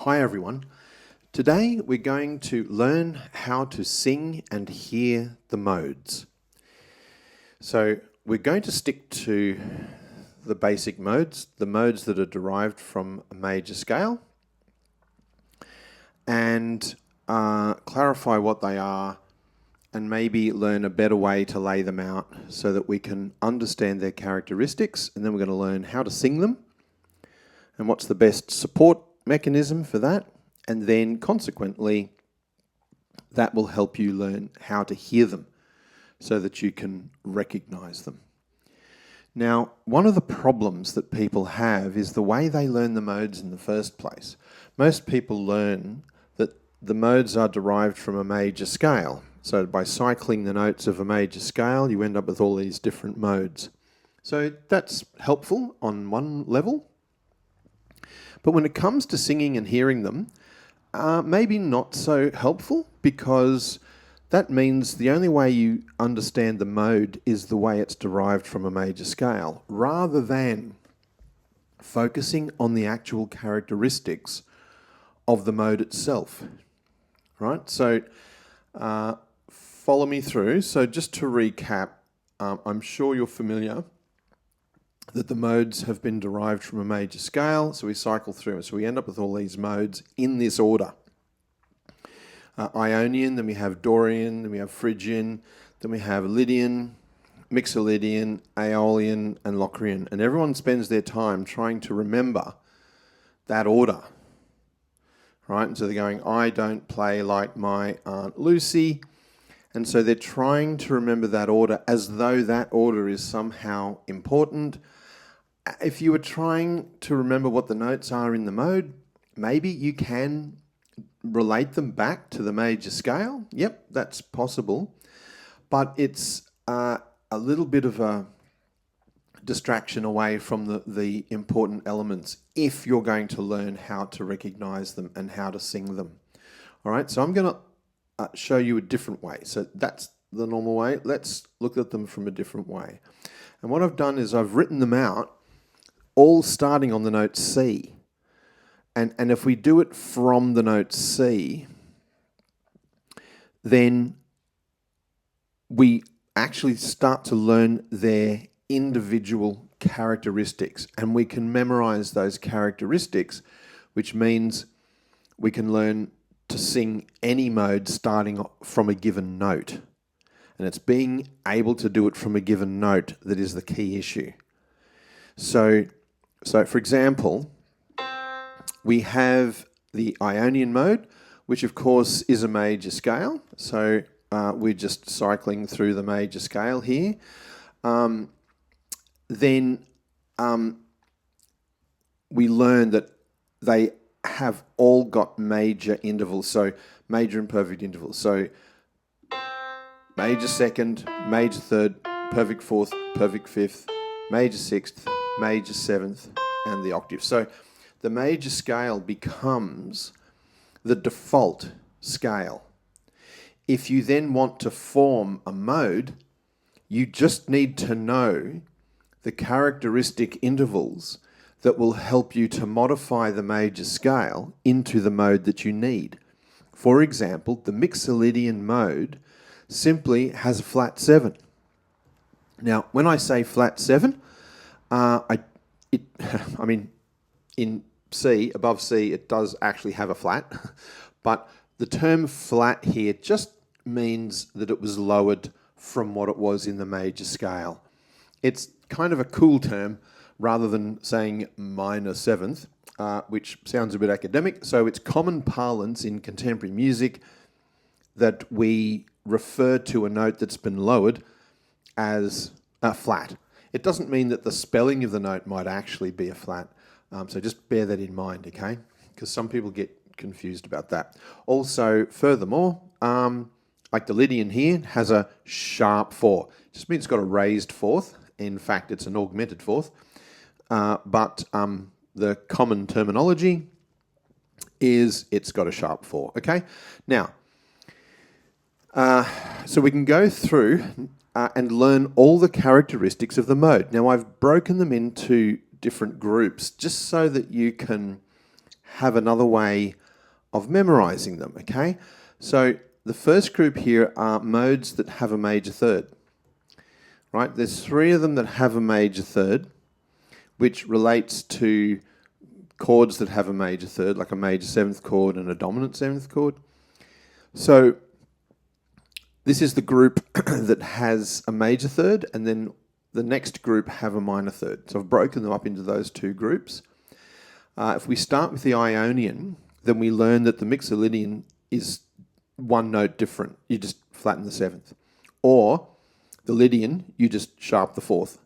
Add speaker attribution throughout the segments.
Speaker 1: Hi everyone. Today we're going to learn how to sing and hear the modes. So we're going to stick to the basic modes, the modes that are derived from a major scale, and clarify what they are and maybe learn a better way to lay them out so that we can understand their characteristics, and then we're going to learn how to sing them and what's the best support mechanism for that. And then consequently, that will help you learn how to hear them so that you can recognize them. Now, one of the problems that people have is the way they learn the modes in the first place. Most people learn that the modes are derived from a major scale. So by cycling the notes of a major scale, you end up with all these different modes. So that's helpful on one level. But when it comes to singing and hearing them, maybe not so helpful, because that means the only way you understand the mode is the way it's derived from a major scale, rather than focusing on the actual characteristics of the mode itself. Right? So follow me through. So just to recap, I'm sure you're familiar that the modes have been derived from a major scale, so we cycle through it. So we end up with all these modes in this order. Ionian, then we have Dorian, then we have Phrygian, then we have Lydian, Mixolydian, Aeolian, and Locrian. And everyone spends their time trying to remember that order. Right? And so they're going, I don't play like my Aunt Lucy. And so they're trying to remember that order as though that order is somehow important. If you were trying to remember what the notes are in the mode, maybe you can relate them back to the major scale. Yep, that's possible. But it's a little bit of a distraction away from the important elements if you're going to learn how to recognize them and how to sing them. All right, so I'm going to show you a different way. So that's the normal way. Let's look at them from a different way. And what I've done is I've written them out all starting on the note C. And if we do it from the note C, then we actually start to learn their individual characteristics, and we can memorize those characteristics, which means we can learn to sing any mode starting from a given note. And it's being able to do it from a given note that is the key issue. So for example, we have the Ionian mode, which of course is a major scale. So we're just cycling through the major scale here. Then we learn that they have all got major intervals, so major and perfect intervals. So major second, major third, perfect fourth, perfect fifth, major sixth, major seventh, and the octave. So the major scale becomes the default scale. If you then want to form a mode, you just need to know the characteristic intervals that will help you to modify the major scale into the mode that you need. For example, the Mixolydian mode simply has a flat 7. Now, when I say flat 7, I mean, in C, above C, it does actually have a flat, but the term flat here just means that it was lowered from what it was in the major scale. It's kind of a cool term rather than saying minor seventh, which sounds a bit academic. So it's common parlance in contemporary music that we refer to a note that's been lowered as a flat. It doesn't mean that the spelling of the note might actually be a flat. So just bear that in mind, okay? Because some people get confused about that. Also, furthermore, like the Lydian here has a sharp 4. It just means it's got a raised fourth. In fact, it's an augmented fourth. But the common terminology is it's got a sharp 4, okay? Now, so we can go through and learn all the characteristics of the mode. Now, I've broken them into different groups just so that you can have another way of memorizing them, okay? So the first group here are modes that have a major third, right? There's 3 of them that have a major third, which relates to chords that have a major third, like a major 7th chord and a dominant 7th chord. So this is the group that has a major third, and then the next group have a minor third. So I've broken them up into those 2 groups. If we start with the Ionian, then we learn that the Mixolydian is 1 note different. You just flatten the 7th. Or the Lydian, you just sharp the 4th.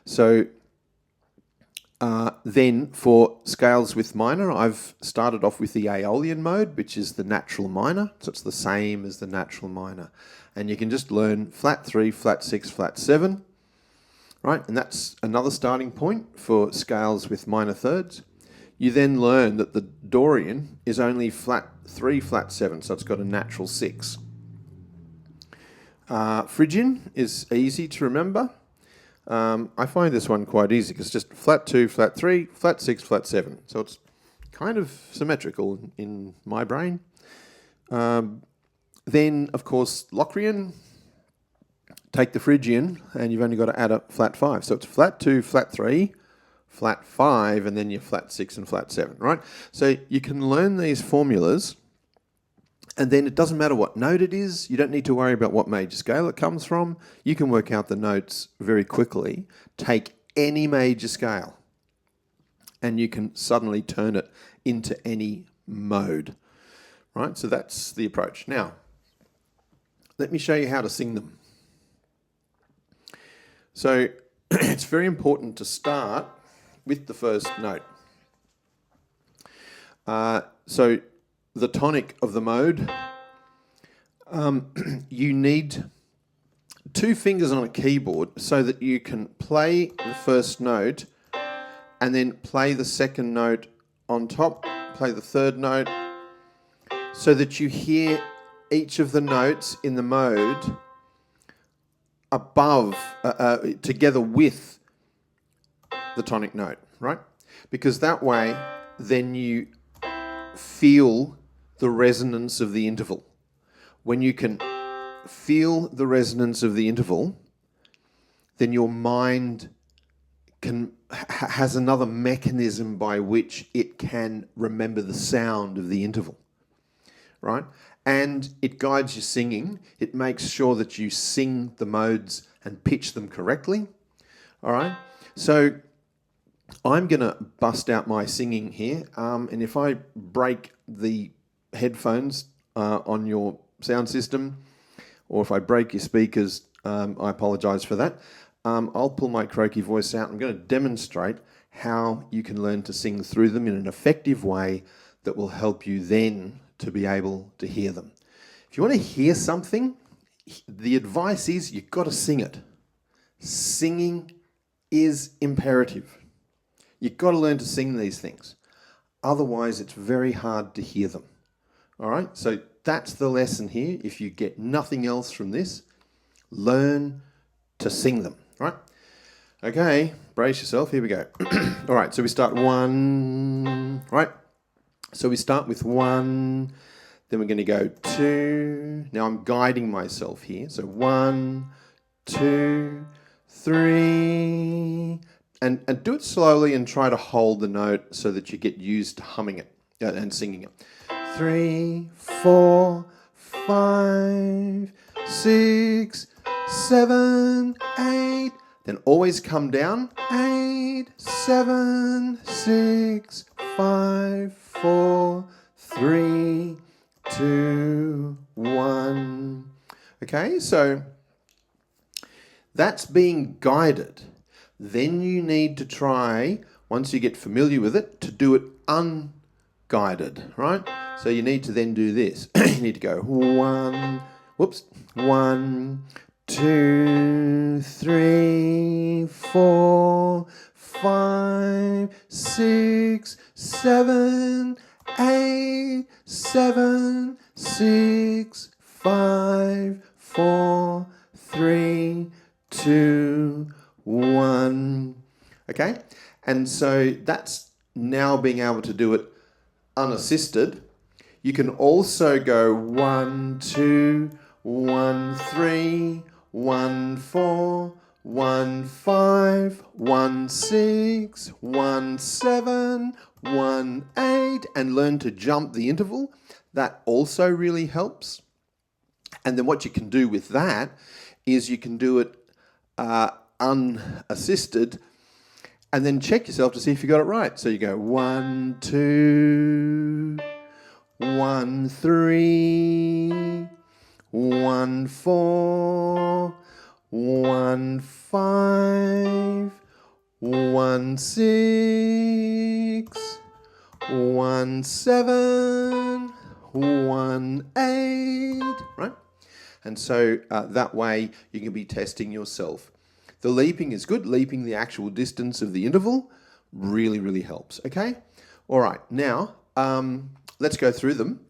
Speaker 1: So then for scales with minor, I've started off with the Aeolian mode, which is the natural minor. So it's the same as the natural minor. And you can just learn flat 3, flat 6, flat 7, right? And that's another starting point for scales with minor thirds. You then learn that the Dorian is only flat 3, flat 7, so it's got a natural 6. Phrygian is easy to remember. I find this one quite easy because it's just flat 2, flat 3, flat 6, flat 7. So it's kind of symmetrical in my brain. Then, of course, Locrian. Take the Phrygian, and you've only got to add a flat 5. So it's flat 2, flat 3, flat 5, and then your flat 6 and flat 7, right? So you can learn these formulas, and then it doesn't matter what note it is. You don't need to worry about what major scale it comes from. You can work out the notes very quickly. Take any major scale, and you can suddenly turn it into any mode, right? So that's the approach. Now, let me show you how to sing them. So it's very important to start with the first note. So the tonic of the mode, you need 2 fingers on a keyboard so that you can play the first note and then play the second note on top, play the third note, so that you hear each of the notes in the mode above, together with the tonic note, right? Because that way, then you feel the resonance of the interval. When you can feel the resonance of the interval, then your mind has another mechanism by which it can remember the sound of the interval, right? And it guides your singing. It makes sure that you sing the modes and pitch them correctly, all right? So I'm going to bust out my singing here, and if I break the headphones on your sound system, or if I break your speakers, I apologise for that. I'll pull my croaky voice out. I'm going to demonstrate how you can learn to sing through them in an effective way that will help you then to be able to hear them. If you want to hear something, the advice is you've got to sing it. Singing is imperative. You've got to learn to sing these things. Otherwise, it's very hard to hear them. All right? So that's the lesson here. If you get nothing else from this, learn to sing them. Right? Okay, brace yourself. Here we go. All right, so we start 1, right? So we start with 1, then we're going to go 2. Now I'm guiding myself here. So 1, 2, 3, and do it slowly and try to hold the note so that you get used to humming it and singing it. 3, 4, 5, 6, 7, 8. Then always come down. 8, 7, 6, 5, 4, 3, 2, 1. Okay, so that's being guided. Then you need to try, once you get familiar with it, to do it unguided, right? So you need to then do this. You need to go 1, 2, 3, 4, 5, 6, 7, 8, 7, 6, 5, 4, 3, 2, 1. Okay? And so that's now being able to do it unassisted, you can also go 1, 2, 1, 3, 1, 4, 1, 5, 1, 6, 1, 7, 1, 8, and learn to jump the interval. That also really helps. And then what you can do with that is you can do it unassisted and then check yourself to see if you got it right. So you go 1, 2, 1, 3, 1, 4, 1, 5, 1, 6, 1, 7, 1, 8, right? And so that way you can be testing yourself. The leaping is good. Leaping the actual distance of the interval really, really helps. Okay? All right. Now, let's go through them.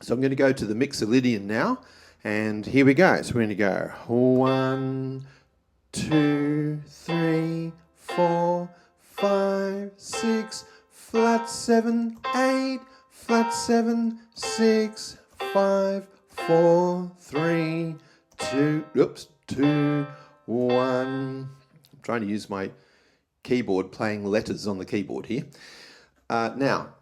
Speaker 1: So I'm going to go to the Mixolydian now. And here we go. So we're going to go 1, 2, 3, 4, 5, 6, flat 7, 8, flat 7, 6, 5, 4, 3, 2, 2, 1. I'm trying to use my keyboard, playing letters on the keyboard here. Now,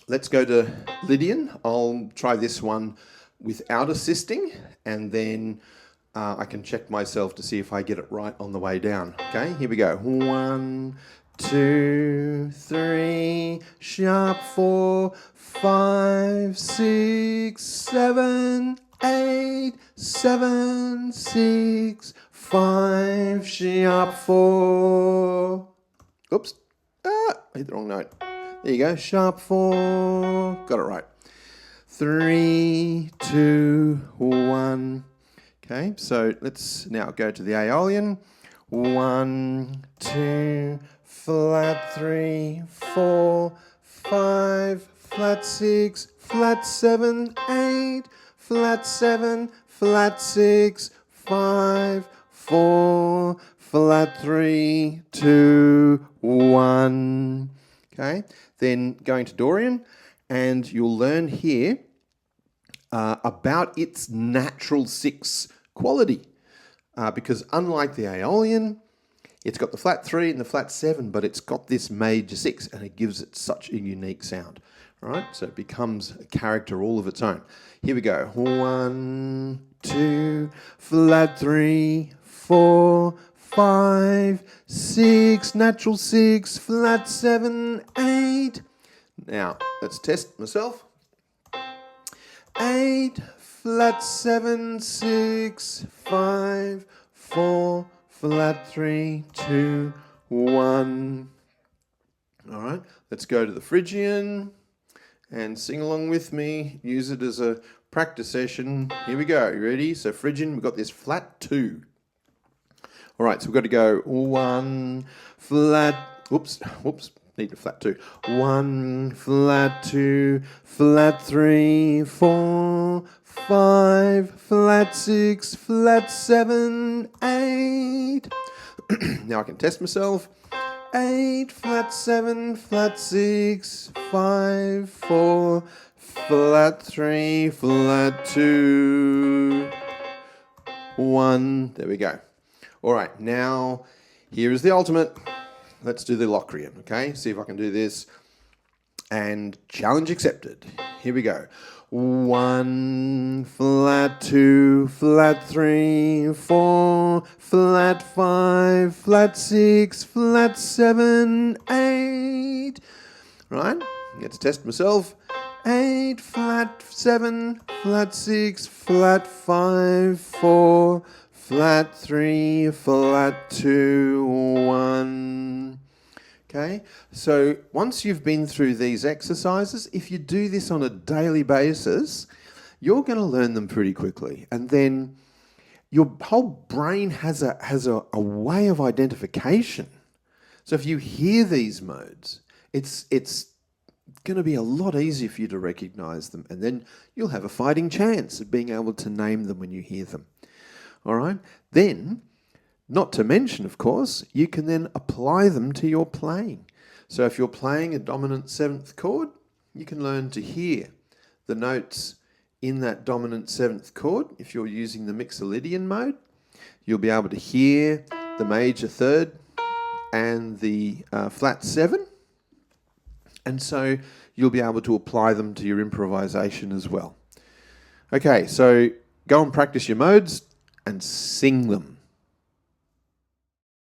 Speaker 1: let's go to Lydian. I'll try this one without assisting, and then I can check myself to see if I get it right on the way down. Okay, here we go. 1, 2, 3, sharp 4, 5, 6, 7, 8, 7, 6, 5, sharp 4. Oops, I hit the wrong note. There you go, sharp 4, got it right. 3, 2, 1. Okay, so let's now go to the Aeolian. 1, 2, flat 3, 4, 5, flat 6, flat 7, 8, flat 7, flat 6, 5, 4, flat 3, 2, 1. Okay, then going to Dorian, and you'll learn here about its natural 6 quality. Because unlike the Aeolian, it's got the flat 3 and the flat 7, but it's got this major 6, and it gives it such a unique sound. All right, so it becomes a character all of its own. Here we go. 1, 2, flat 3, 4, 5, 6, natural 6, flat 7, 8. Now, let's test myself. 8, flat 7, 6, 5, 4, flat 3, 2, 1. All right, let's go to the Phrygian and sing along with me. Use it as a practice session. Here we go. You ready? So Phrygian, we've got this flat 2. All right, so we've got to go 1, flat, whoops, need a flat 2. 1, flat 2, flat 3, 4, 5, flat 6, flat 7, 8. Now I can test myself. 8, flat 7, flat 6, 5, 4, flat 3, flat 2, 1. There we go. All right, now here is the ultimate. Let's do the Locrian, okay? See if I can do this. And challenge accepted. Here we go. 1, flat 2, flat 3, 4, flat 5, flat 6, flat 7, 8. Right? Get to test myself. 8, flat 7, flat 6, flat 5, 4, flat 3, flat 2, 1. Okay, so once you've been through these exercises, if you do this on a daily basis, you're going to learn them pretty quickly. And then your whole brain has a way of identification. So if you hear these modes, it's going to be a lot easier for you to recognize them. And then you'll have a fighting chance of being able to name them when you hear them. All right? Then, not to mention, of course, you can then apply them to your playing. So if you're playing a dominant 7th chord, you can learn to hear the notes in that dominant 7th chord. If you're using the Mixolydian mode, you'll be able to hear the major 3rd and the flat 7. And so you'll be able to apply them to your improvisation as well. Okay, so go and practice your modes and sing them.